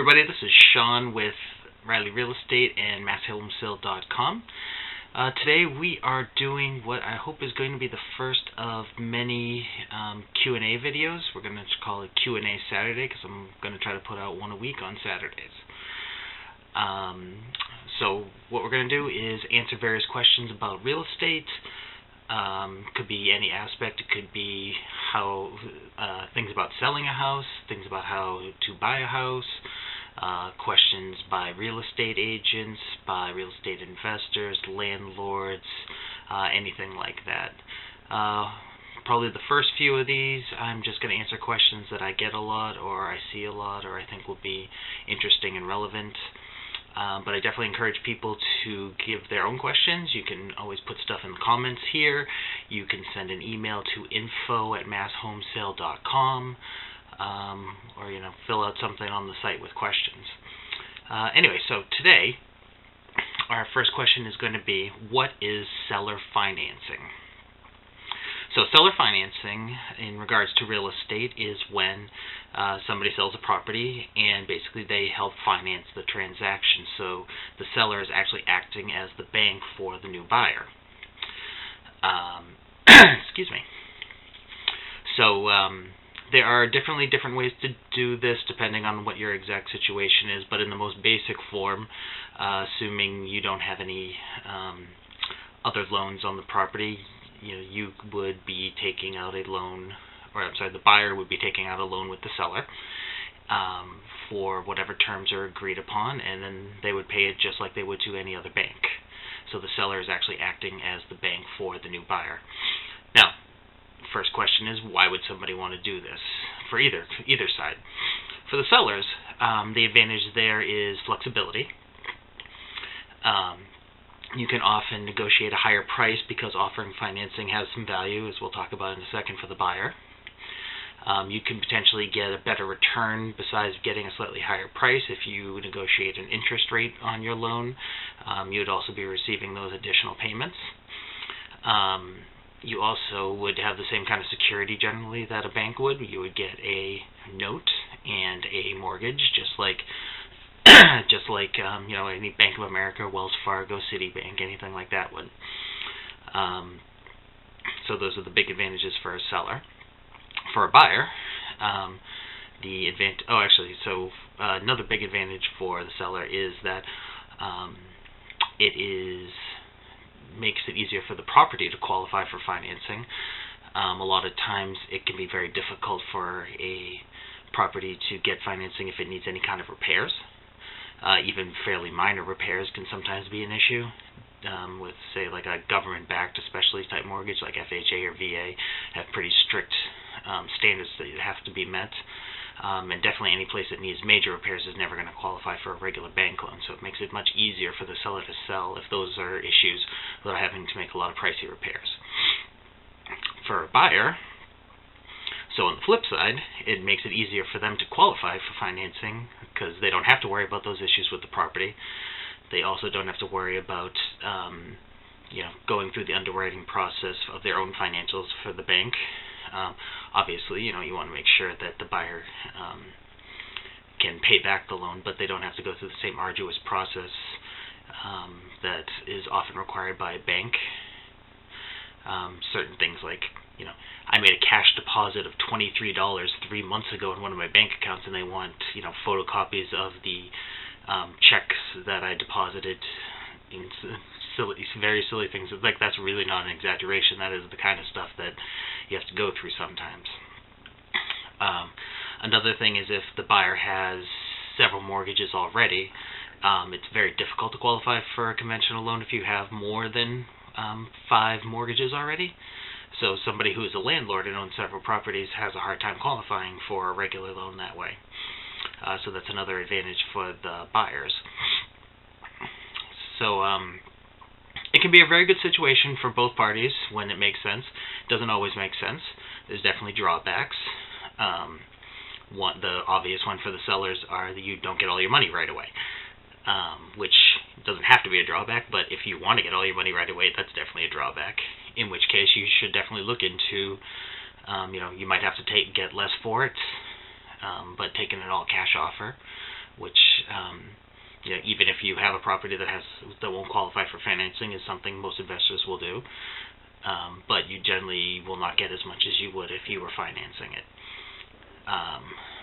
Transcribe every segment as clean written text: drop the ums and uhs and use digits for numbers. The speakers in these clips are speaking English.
everybody, this is Sean with Riley Real Estate and MassHomesale.com. Today we are doing what I hope is going to be the first of many Q&A videos. We're going to call it Q&A Saturday because I'm going to try to put out one a week on Saturdays. So what we're going to do is answer various questions about real estate. Could be any aspect. It could be how things about selling a house, things about how to buy a house, questions by real estate agents, by real estate investors, landlords, anything like that. Probably the first few of these, I'm just going to answer questions that I get a lot, or I see a lot, or I think will be interesting and relevant. But I definitely encourage people to give their own questions. You can always put stuff in the comments here. You can send an email to info@masshomesale.com, or fill out something on the site with questions. Anyway, so today our first question is going to be, what is seller financing? So seller financing in regards to real estate is when somebody sells a property and basically they help finance the transaction. So the seller is actually acting as the bank for the new buyer. Excuse me. So there are different ways to do this depending on what your exact situation is, but in the most basic form, assuming you don't have any other loans on the property, you would be taking out a loan, the buyer would be taking out a loan with the seller for whatever terms are agreed upon, and then they would pay it just like they would to any other bank. So the seller is actually acting as the bank for the new buyer. Now, first question is, why would somebody want to do this for either side? For the sellers, the advantage there is flexibility. You can often negotiate a higher price because offering financing has some value, as we'll talk about in a second, for the buyer. You can potentially get a better return besides getting a slightly higher price. If you negotiate an interest rate on your loan, you would also be receiving those additional payments. You also would have the same kind of security generally that a bank would. You would get a note and a mortgage, just like any Bank of America, Wells Fargo, Citibank, anything like that would. So those are the big advantages for a seller. For a buyer, another big advantage for the seller is that makes it easier for the property to qualify for financing. A lot of times it can be very difficult for a property to get financing if it needs any kind of repairs. Even fairly minor repairs can sometimes be an issue with, say, like a government-backed, especially type mortgage like FHA or VA, have pretty strict standards that have to be met. And definitely any place that needs major repairs is never going to qualify for a regular bank loan, so it makes it much easier for the seller to sell if those are issues without having to make a lot of pricey repairs. For a buyer, so on the flip side, it makes it easier for them to qualify for financing because they don't have to worry about those issues with the property. They also don't have to worry about going through the underwriting process of their own financials for the bank. Obviously, you want to make sure that the buyer can pay back the loan, but they don't have to go through the same arduous process that is often required by a bank. Certain things like, I made a cash deposit of $23 3 months ago in one of my bank accounts, and they want, photocopies of the checks that I deposited in very silly things. Like, that's really not an exaggeration. That is the kind of stuff that you have to go through sometimes. Another thing is if the buyer has several mortgages already, it's very difficult to qualify for a conventional loan if you have more than 5 mortgages already. So somebody who is a landlord and owns several properties has a hard time qualifying for a regular loan that way. So that's another advantage for the buyers. So it can be a very good situation for both parties when it makes sense. It doesn't always make sense. There's definitely drawbacks. The obvious one for the sellers are that you don't get all your money right away, which doesn't have to be a drawback, but if you want to get all your money right away, that's definitely a drawback, in which case you should definitely look into, you might have to get less for it, but taking an all-cash offer which even if you have a property that won't qualify for financing, is something most investors will do. But you generally will not get as much as you would if you were financing it.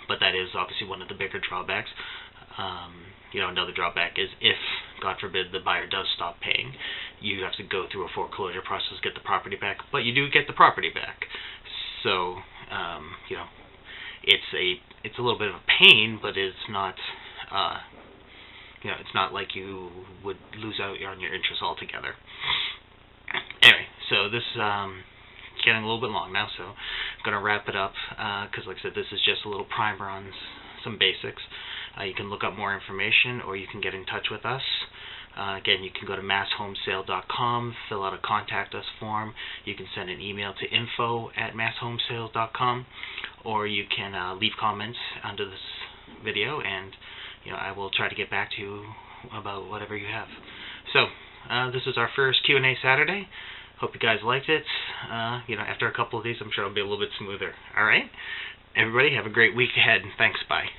But that is obviously one of the bigger drawbacks. Another drawback is if, God forbid, the buyer does stop paying, you have to go through a foreclosure process to get the property back, but you do get the property back. So, it's a little bit of a pain, but it's not, it's not like you would lose out on your interest altogether. Anyway, so this is getting a little bit long now, so I'm going to wrap it up, because like I said, this is just a little primer on some basics. You can look up more information, or you can get in touch with us. Again, you can go to masshomesale.com, fill out a contact us form. You can send an email to info@masshomesales.com, or you can leave comments under this video, and I will try to get back to you about whatever you have. So, this is our first Q&A Saturday. Hope you guys liked it. After a couple of these, I'm sure it'll be a little bit smoother. All right? Everybody, have a great week ahead. Thanks. Bye.